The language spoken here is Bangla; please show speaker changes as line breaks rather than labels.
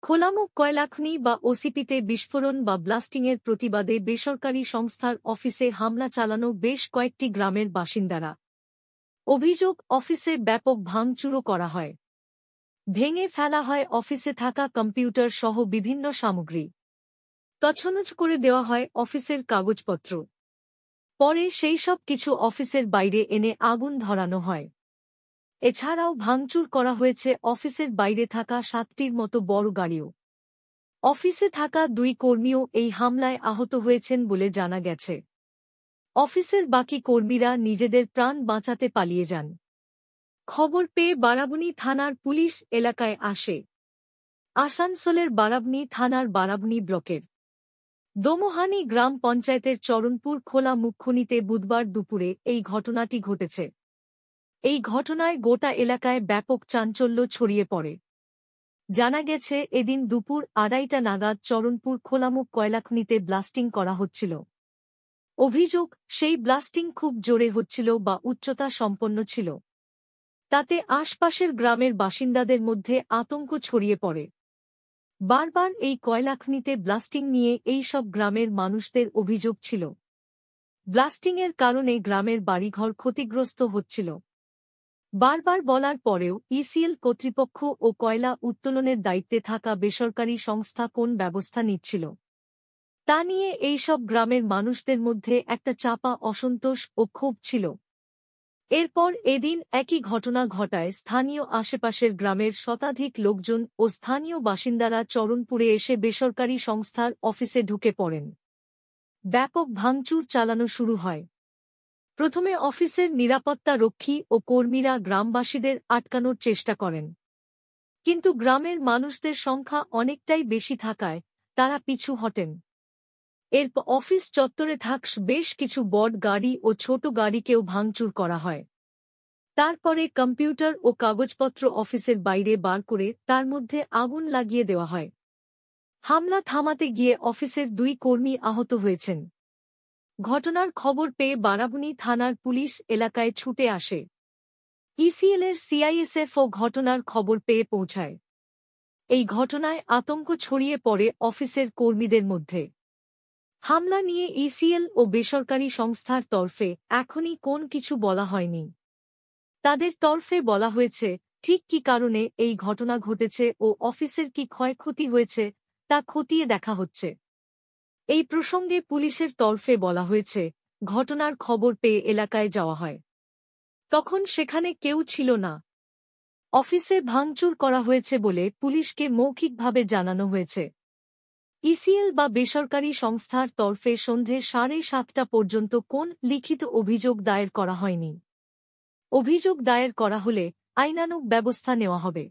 খোলামুখ কয়লাখনি বা ওসিপিতে বিস্ফোরণ বা ব্লাস্টিংয়ের প্রতিবাদে বেসরকারি সংস্থার অফিসে হামলা চালানো বেশ কয়েকটি গ্রামের বাসিন্দারা। অভিযোগ, অফিসে ব্যাপক ভাঙচুরও করা হয়। ভেঙে ফেলা হয় অফিসে থাকা কম্পিউটার সহ বিভিন্ন সামগ্রী। তছনছ করে দেওয়া হয় অফিসের কাগজপত্র। পরে সেই সব কিছু অফিসের বাইরে এনে আগুন ধরানো হয়। এছাড়াও ভাঙচুর করা হয়েছে অফিসের বাইরে থাকা 7টির মতো বড় গাড়িও। অফিসে থাকা 2 কর্মীও এই হামলায় আহত হয়েছেন বলে জানা গেছে। অফিসের বাকি কর্মীরা নিজেদের প্রাণ বাঁচাতে পালিয়ে যান। খবর পেয়ে বারাবণী থানার পুলিশ এলাকায় আসে। আসানসোলের বারাবণী থানার বারাবণী ব্লকের দোমোহানি গ্রাম পঞ্চায়েতের চরণপুর খোলা মুখখনিতে বুধবার দুপুরে এই ঘটনাটি ঘটেছে। এই ঘটনায় গোটা এলাকায় ব্যাপক চাঞ্চল্য ছড়িয়ে পড়ে। জানা গেছে, এদিন দুপুর 2:30টা নাগাদ চরণপুর খোলামুখ কয়লাখনিতে ব্লাস্টিং করা হচ্ছিল। অভিযোগ, সেই ব্লাস্টিং খুব জোরে হচ্ছিল বা উচ্চতা সম্পন্ন ছিল। তাতে আশপাশের গ্রামের বাসিন্দাদের মধ্যে আতঙ্ক ছড়িয়ে পড়ে। বারবার এই কয়লাখনিতে ব্লাস্টিং নিয়ে এই সব গ্রামের মানুষদের অভিযোগ ছিল। ব্লাস্টিংয়ের কারণে গ্রামের বাড়িঘর ক্ষতিগ্রস্ত হচ্ছিল। বারবার বলার পরেও ইসিএল কর্তৃপক্ষ ও কয়লা উত্তোলনের দায়িত্বে থাকা বেসরকারি সংস্থা কোন ব্যবস্থা নিচ্ছিল তা নিয়ে এইসব গ্রামের মানুষদের মধ্যে একটা চাপা অসন্তোষ ও ক্ষোভ ছিল। এরপর এদিন একই ঘটনা ঘটায় স্থানীয় আশেপাশের গ্রামের শতাধিক লোকজন ও স্থানীয় বাসিন্দারা চরণপুরে এসে বেসরকারি সংস্থার অফিসে ঢুকে পড়েন। ব্যাপক ভাঙচুর চালানো শুরু হয়। প্রথমে অফিসের নিরাপত্তা রক্ষী ও কর্মীরা গ্রামবাসীদের আটকানোর চেষ্টা করেন, কিন্তু গ্রামের মানুষদের সংখ্যা অনেকটাই বেশি থাকায় তারা পিছু হটেন। এরপর অফিস চত্বরে থাকা বেশ কিছু বড় গাড়ি ও ছোট গাড়িকেও ভাঙচুর করা হয়। তারপরে কম্পিউটার ও কাগজপত্র অফিসের বাইরে বার করে তার মধ্যে আগুন লাগিয়ে দেওয়া হয়। হামলা থামাতে গিয়ে অফিসের 2 কর্মী আহত হয়েছেন। ঘটনার খবর পেয়ে বারাবণী থানার পুলিশ এলাকায় ছুটে আসে। ইসিএলের সিআইএসএফও ঘটনার খবর পেয়ে পৌঁছায়। এই ঘটনায় আতঙ্ক ছড়িয়ে পড়ে অফিসের কর্মীদের মধ্যে। হামলা নিয়ে ইসিএল ও বেসরকারি সংস্থার তরফে এখনই কোন কিছু বলা হয়নি। তাদের তরফে বলা হয়েছে, ঠিক কী কারণে এই ঘটনা ঘটেছে ও অফিসের কী ক্ষয়ক্ষতি হয়েছে তা খতিয়ে দেখা হচ্ছে। এই প্রসঙ্গে পুলিশের তরফে বলা হয়েছে, ঘটনার খবর পেয়ে এলাকায় যাওয়া হয়। তখন সেখানে কেউ ছিল না। অফিসে ভাঙচুর করা হয়েছে বলে পুলিশকে মৌখিকভাবে জানানো হয়েছে। ইসিএল বা বেসরকারি সংস্থার তরফে সন্ধে 7:30টা পর্যন্ত কোন লিখিত অভিযোগ দায়ের করা হয়নি। অভিযোগ দায়ের করা হলে আইনানুগ ব্যবস্থা নেওয়া হবে।